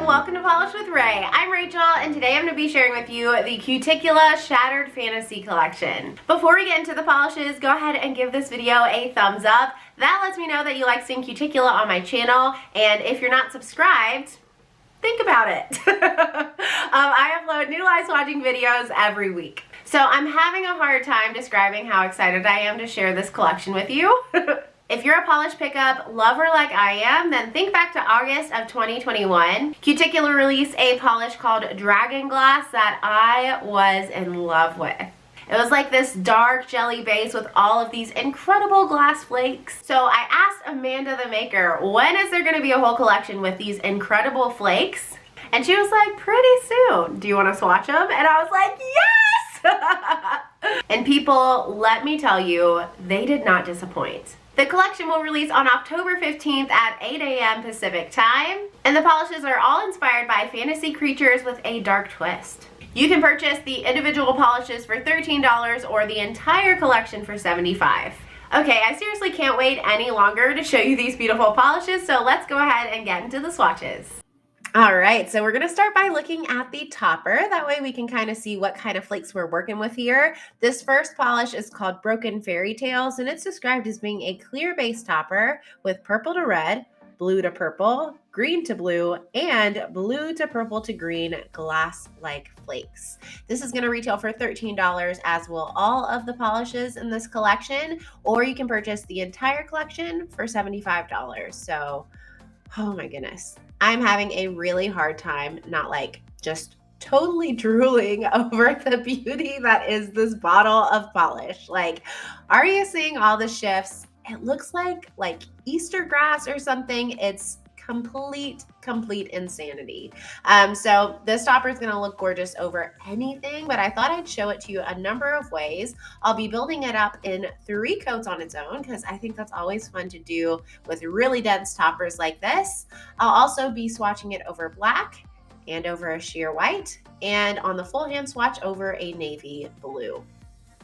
welcome to Polish with Ray. I'm Rachel, and today I'm going to be sharing with you the Cuticula Shattered Fantasy Collection. Before we get into the polishes, go ahead and give this video a thumbs up. That lets me know that you like seeing Cuticula on my channel, and if you're not subscribed, think about it. I upload new live swatching videos every week. So I'm having a hard time describing how excited I am to share this collection with you. If you're a polish pickup lover like I am, then think back to August of 2021. Cuticula released a polish called Dragon Glass that I was in love with. It was like this dark jelly base with all of these incredible glass flakes. So I asked Amanda the maker, when is there gonna be a whole collection with these incredible flakes? And she was like, pretty soon. Do you wanna swatch them? And I was like, yes! And people, let me tell you, they did not disappoint. The collection will release on October 15th at 8 a.m. Pacific time, and the polishes are all inspired by fantasy creatures with a dark twist. You can purchase the individual polishes for $13 or the entire collection for $75. Okay, I seriously can't wait any longer to show you these beautiful polishes, so let's go ahead and get into the swatches. All right, so we're gonna start by looking at the topper. That way we can kind of see what kind of flakes we're working with here. This first polish is called Broken Fairytales, and it's described as being a clear base topper with purple to red, blue to purple, green to blue, and blue to purple to green glass-like flakes. This is gonna retail for $13, as will all of the polishes in this collection, or you can purchase the entire collection for $75. So, oh my goodness. I'm having a really hard time not like just totally drooling over the beauty that is this bottle of polish. Like, are you seeing all the shifts? It looks like Easter grass or something. It's complete insanity. So this topper is going to look gorgeous over anything, but I thought I'd show it to you a number of ways. I'll be building it up in 3 coats on its own because I think that's always fun to do with really dense toppers like this. I'll also be swatching it over black and over a sheer white, and on the full hand swatch over a navy blue.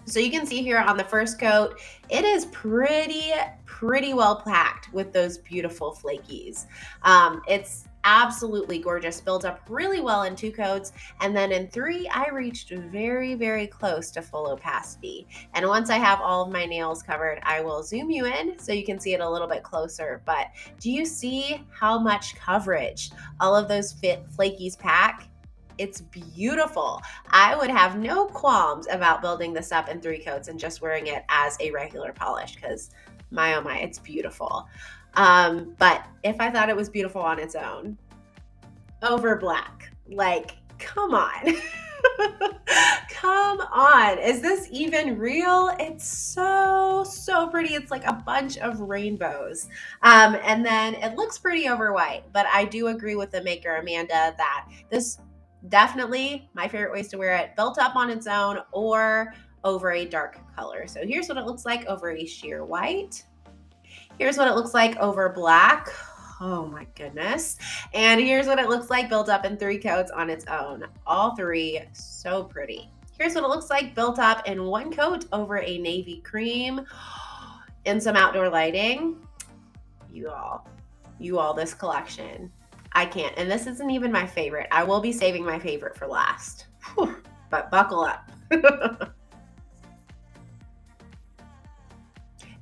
So you can see here on the first coat, it is pretty well packed with those beautiful flakies. It's absolutely gorgeous, built up really well in 2 coats, and then in 3, I reached very close to full opacity. And once I have all of my nails covered, I will zoom you in so you can see it a little bit closer. But do you see how much coverage all of those flakies pack? It's beautiful. I would have no qualms about building this up in 3 coats and just wearing it as a regular polish because my oh my, it's beautiful. But if I thought it was beautiful on its own, over black, like, come on. Come on. Is this even real? It's so pretty. It's like a bunch of rainbows. And then it looks pretty over white, but I do agree with the maker, Amanda, that this definitely my favorite ways to wear it, built up on its own or over a dark color. So here's what it looks like over a sheer white. Here's what it looks like over black. Oh my goodness. And here's what it looks like built up in 3 coats on its own. All 3 so pretty. Here's what it looks like built up in 1 coat over a navy cream in some outdoor lighting. You all, this collection. I can't. And this isn't even my favorite. I will be saving my favorite for last. Whew, but buckle up.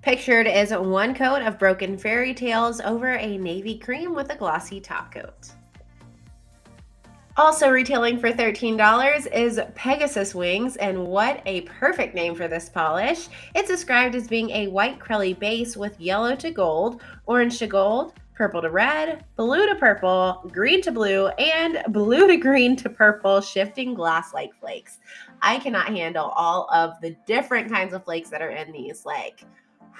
Pictured is 1 coat of Broken Fairytales over a navy cream with a glossy top coat. Also retailing for $13 is Pegasus Wings, and what a perfect name for this polish. It's described as being a white crelly base with yellow to gold, orange to gold, purple to red, blue to purple, green to blue, and blue to green to purple shifting glass-like flakes. I cannot handle all of the different kinds of flakes that are in these. Like,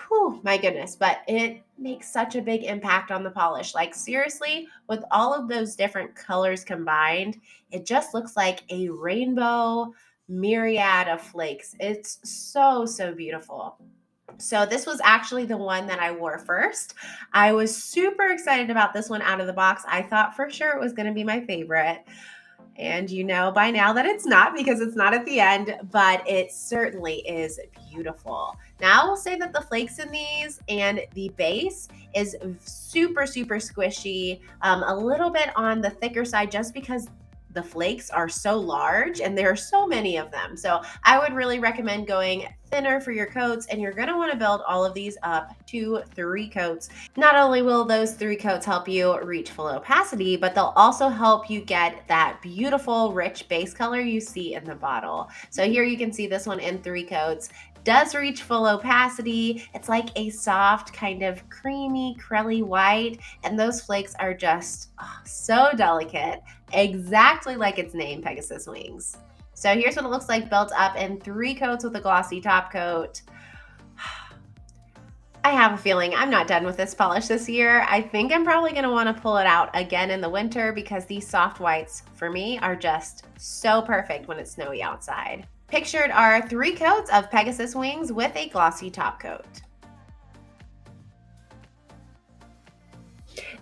whew, my goodness, but it makes such a big impact on the polish. Like, seriously, with all of those different colors combined, it just looks like a rainbow myriad of flakes. It's so beautiful. So this was actually the one that I wore first. I was super excited about this one out of the box. I thought for sure it was going to be my favorite. And you know by now that it's not because it's not at the end, but it certainly is beautiful. Now I will say that the flakes in these and the base is super, super squishy, a little bit on the thicker side just because the flakes are so large and there are so many of them. So I would really recommend going thinner for your coats, and you're gonna wanna build all of these up to 3 coats. Not only will those 3 coats help you reach full opacity, but they'll also help you get that beautiful rich base color you see in the bottle. So here you can see this one in 3 coats. Does reach full opacity. It's like a soft kind of creamy, crelly white, and those flakes are just so delicate, exactly like its name, Pegasus Wings. So here's what it looks like built up in 3 coats with a glossy top coat. I have a feeling I'm not done with this polish this year. I think I'm probably going to want to pull it out again in the winter because these soft whites for me are just so perfect when it's snowy outside. Pictured are 3 coats of Pegasus Wings with a glossy top coat.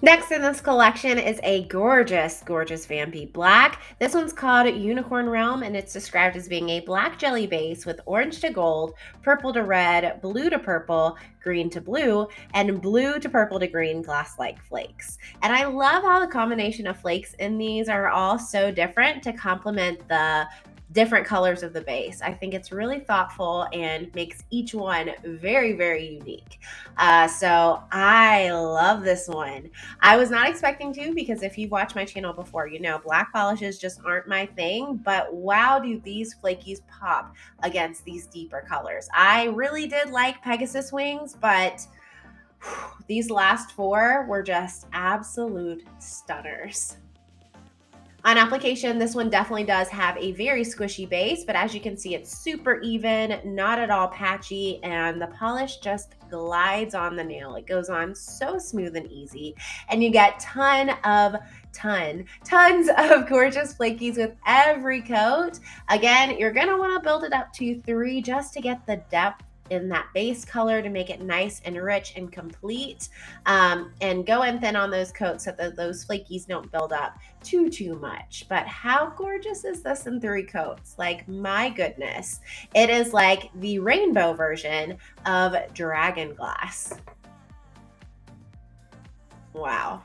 Next in this collection is a gorgeous, gorgeous Vampy Black. This one's called Unicorn Realm, and it's described as being a black jelly base with orange to gold, purple to red, blue to purple, green to blue, and blue to purple to green glass-like flakes. And I love how the combination of flakes in these are all so different to complement the different colors of the base. I think it's really thoughtful and makes each one very, very unique. So I love this one. I was not expecting to, because if you've watched my channel before, you know black polishes just aren't my thing, but wow, do these flakies pop against these deeper colors. I really did like Pegasus Wings, but these last 4 were just absolute stunners. On application, this one definitely does have a very squishy base, but as you can see, it's super even, not at all patchy, and the polish just glides on the nail. It goes on so smooth and easy, and you get tons of gorgeous flakies with every coat. Again, you're gonna wanna build it up to 3 just to get the depth in that base color to make it nice and rich and complete, and go in thin on those coats so that those flakies don't build up too much. But how gorgeous is this in 3 coats? Like, my goodness, it is like the rainbow version of Dragon Glass. Wow.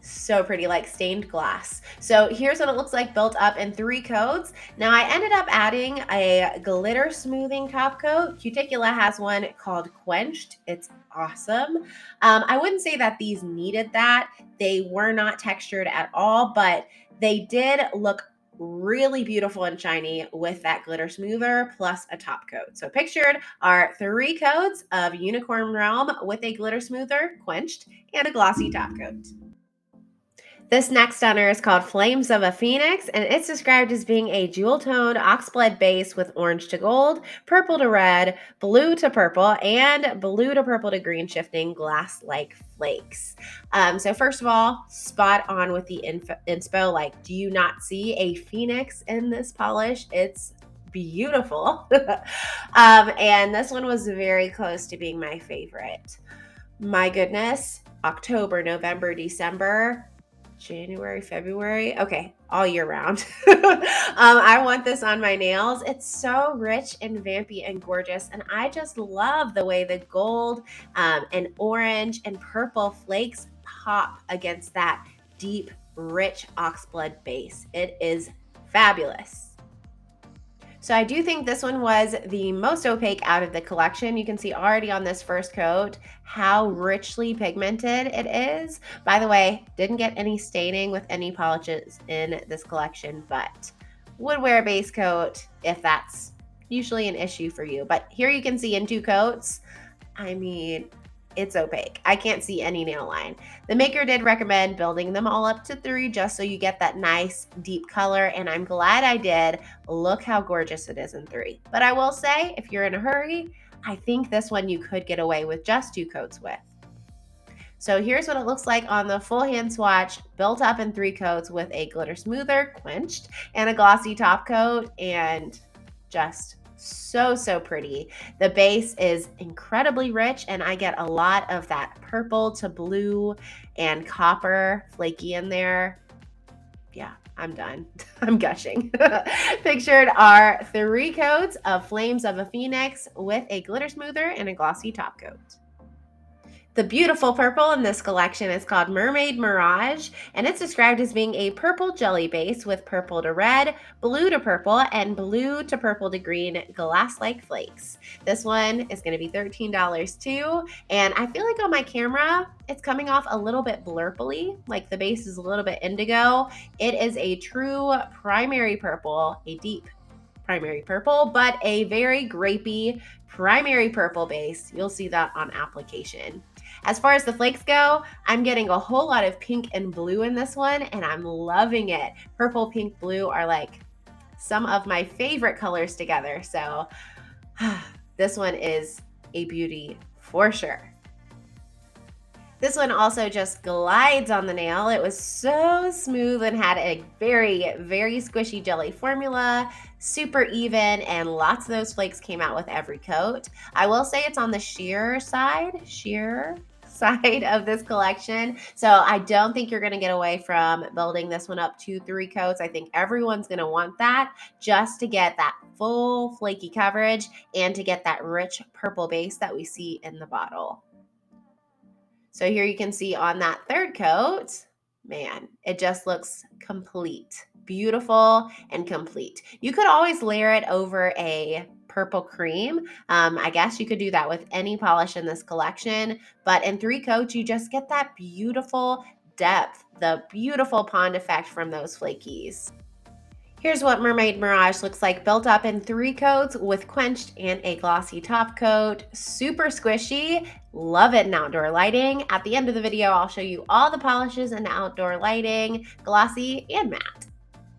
So pretty, like stained glass. So here's what it looks like built up in 3 coats. Now I ended up adding a glitter smoothing top coat. Cuticula has one called Quenched. It's awesome. I wouldn't say that these needed that. They were not textured at all, but they did look really beautiful and shiny with that glitter smoother plus a top coat. So pictured are 3 coats of Unicorn Realm with a glitter smoother, Quenched, and a glossy top coat. This next stunner is called Flames of a Phoenix, and it's described as being a jewel-toned oxblood base with orange to gold, purple to red, blue to purple, and blue to purple to green shifting glass-like flakes. So first of all, spot on with the inspo. Like, do you not see a phoenix in this polish? It's beautiful. And this one was very close to being my favorite. My goodness, October, November, December, January, February. Okay, all year round. I want this on my nails. It's so rich and vampy and gorgeous, and I just love the way the gold and orange and purple flakes pop against that deep, rich oxblood base. It is fabulous. So I do think this one was the most opaque out of the collection. You can see already on this first coat how richly pigmented it is. By the way, didn't get any staining with any polishes in this collection, but would wear a base coat if that's usually an issue for you. But here you can see in 2 coats, I mean, it's opaque. I can't see any nail line. The maker did recommend building them all up to 3 just so you get that nice deep color, and I'm glad I did. Look how gorgeous it is in 3. But I will say, if you're in a hurry, I think this one you could get away with just 2 coats with. So here's what it looks like on the full hand swatch, built up in 3 coats with a glitter smoother, Quenched, and a glossy top coat, and just so pretty. The base is incredibly rich, and I get a lot of that purple to blue and copper flaky in there. Yeah, I'm done. I'm gushing. Pictured are 3 coats of Flames of a Phoenix with a glitter smoother and a glossy top coat. The beautiful purple in this collection is called Mermaid Mirage, and it's described as being a purple jelly base with purple to red, blue to purple, and blue to purple to green glass-like flakes. This one is going to be $13 too, and I feel like on my camera, it's coming off a little bit blurpily, like the base is a little bit indigo. It is a true primary purple, a deep primary purple, but a very grapey primary purple base. You'll see that on application. As far as the flakes go, I'm getting a whole lot of pink and blue in this one, and I'm loving it. Purple, pink, blue are like some of my favorite colors together. So this one is a beauty for sure. This one also just glides on the nail. It was so smooth and had a very, very squishy jelly formula, super even, and lots of those flakes came out with every coat. I will say it's on the sheer side of this collection. So I don't think you're gonna get away from building this one up to 3 coats. I think everyone's gonna want that just to get that full flaky coverage and to get that rich purple base that we see in the bottle. So here you can see on that 3rd coat, man, it just looks complete, beautiful and complete. You could always layer it over a purple cream. I guess you could do that with any polish in this collection, but in 3 coats, you just get that beautiful depth, the beautiful pond effect from those flakies. Here's what Mermaid Mirage looks like built up in 3 coats with quenched and a glossy top coat. Super squishy. Love it in outdoor lighting. At the end of the video, I'll show you all the polishes in outdoor lighting, glossy and matte.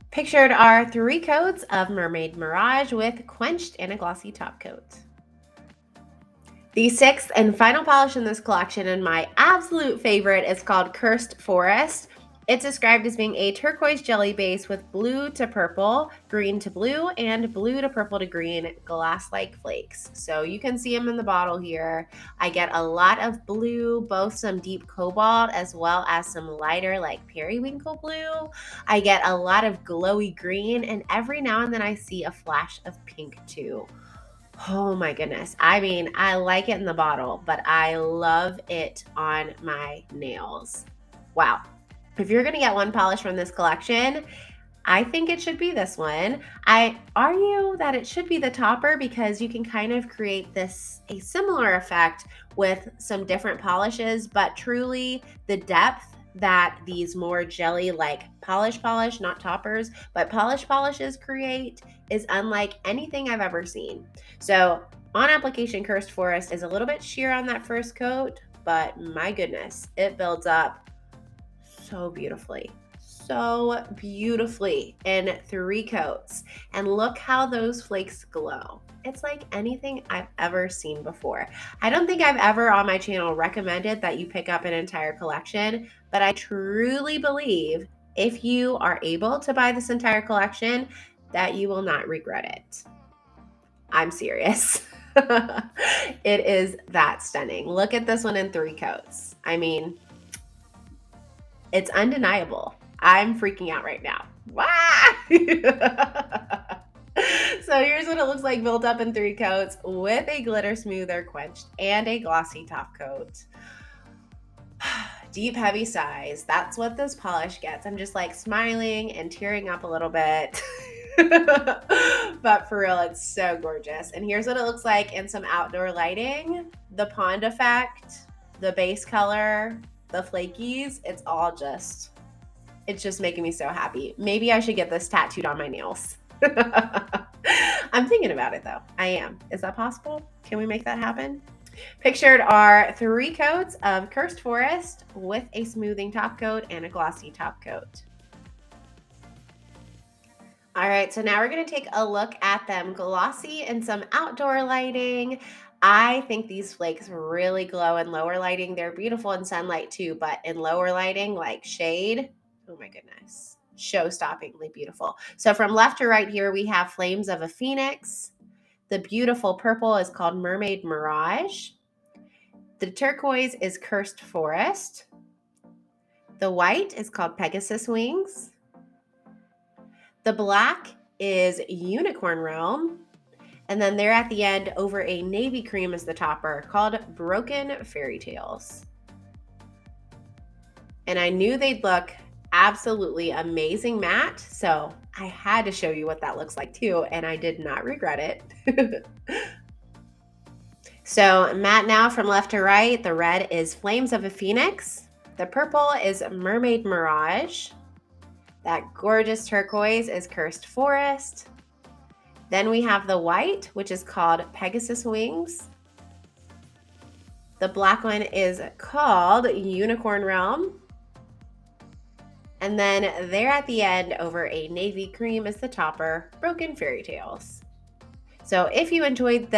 Pictured are 3 coats of Mermaid Mirage with quenched and a glossy top coat. The 6th and final polish in this collection, and my absolute favorite, is called Cursed Forest. It's described as being a turquoise jelly base with blue to purple, green to blue, and blue to purple to green glass-like flakes. So you can see them in the bottle here. I get a lot of blue, both some deep cobalt as well as some lighter like periwinkle blue. I get a lot of glowy green, and every now and then I see a flash of pink too. Oh my goodness. I mean, I like it in the bottle, but I love it on my nails. Wow. If you're going to get one polish from this collection, I think it should be this one. I argue that it should be the topper because you can kind of create a similar effect with some different polishes, but truly the depth that these more jelly-like polish, not toppers, but polishes create is unlike anything I've ever seen. So on application, Cursed Forest is a little bit sheer on that first coat, but my goodness, it builds up so beautifully in 3 coats. And look how those flakes glow. It's like anything I've ever seen before. I don't think I've ever on my channel recommended that you pick up an entire collection, but I truly believe if you are able to buy this entire collection, that you will not regret it. I'm serious. It is that stunning. Look at this one in 3 coats. I mean, it's undeniable. I'm freaking out right now. Wow! So here's what it looks like built up in 3 coats with a glitter smoother, quenched, and a glossy top coat. Deep, heavy sighs. That's what this polish gets. I'm just like smiling and tearing up a little bit. But for real, it's so gorgeous. And here's what it looks like in some outdoor lighting. The pond effect, the base color, the flakies, it's just making me so happy. Maybe I should get this tattooed on my nails. I'm thinking about it though. I am. Is that possible? Can we make that happen? Pictured are 3 coats of Cursed Forest with a smoothing top coat and a glossy top coat. All right, so now we're going to take a look at them glossy in some outdoor lighting. I think these flakes really glow in lower lighting. They're beautiful in sunlight too, but in lower lighting, like shade, oh my goodness, show-stoppingly beautiful. So from left to right here, we have Flames of a Phoenix. The beautiful purple is called Mermaid Mirage. The turquoise is Cursed Forest. The white is called Pegasus Wings. The black is Unicorn Realm. And then there at the end over a navy cream is the topper, called Broken Fairytales. And I knew they'd look absolutely amazing matte, so I had to show you what that looks like too, and I did not regret it. So matte now from left to right. The red is Flames of a Phoenix. The purple is Mermaid Mirage. That gorgeous turquoise is Cursed Forest. Then we have the white, which is called Pegasus Wings. The black one is called Unicorn Realm. And then there at the end over a navy cream is the topper, Broken Fairytales. So if you enjoyed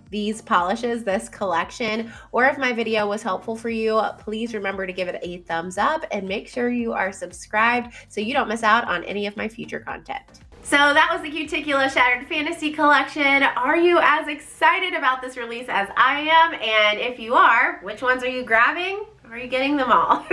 these polishes, this collection, or if my video was helpful for you, please remember to give it a thumbs up and make sure you are subscribed so you don't miss out on any of my future content. So that was the Cuticula Shattered Fantasy Collection. Are you as excited about this release as I am? And if you are, which ones are you grabbing? Or are you getting them all?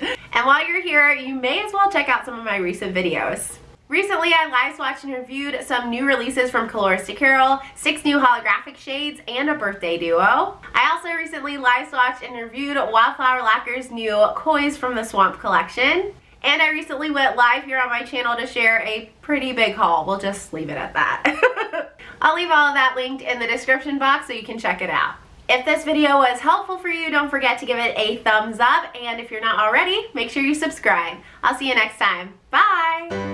And while you're here, you may as well check out some of my recent videos. Recently, I live swatched and reviewed some new releases from Colores to Carol, 6 new holographic shades, and a birthday duo. I also recently live swatched and reviewed Wildflower Lacquer's new Koi's from the Swamp collection. And I recently went live here on my channel to share a pretty big haul. We'll just leave it at that. I'll leave all of that linked in the description box so you can check it out. If this video was helpful for you, don't forget to give it a thumbs up. And if you're not already, make sure you subscribe. I'll see you next time. Bye!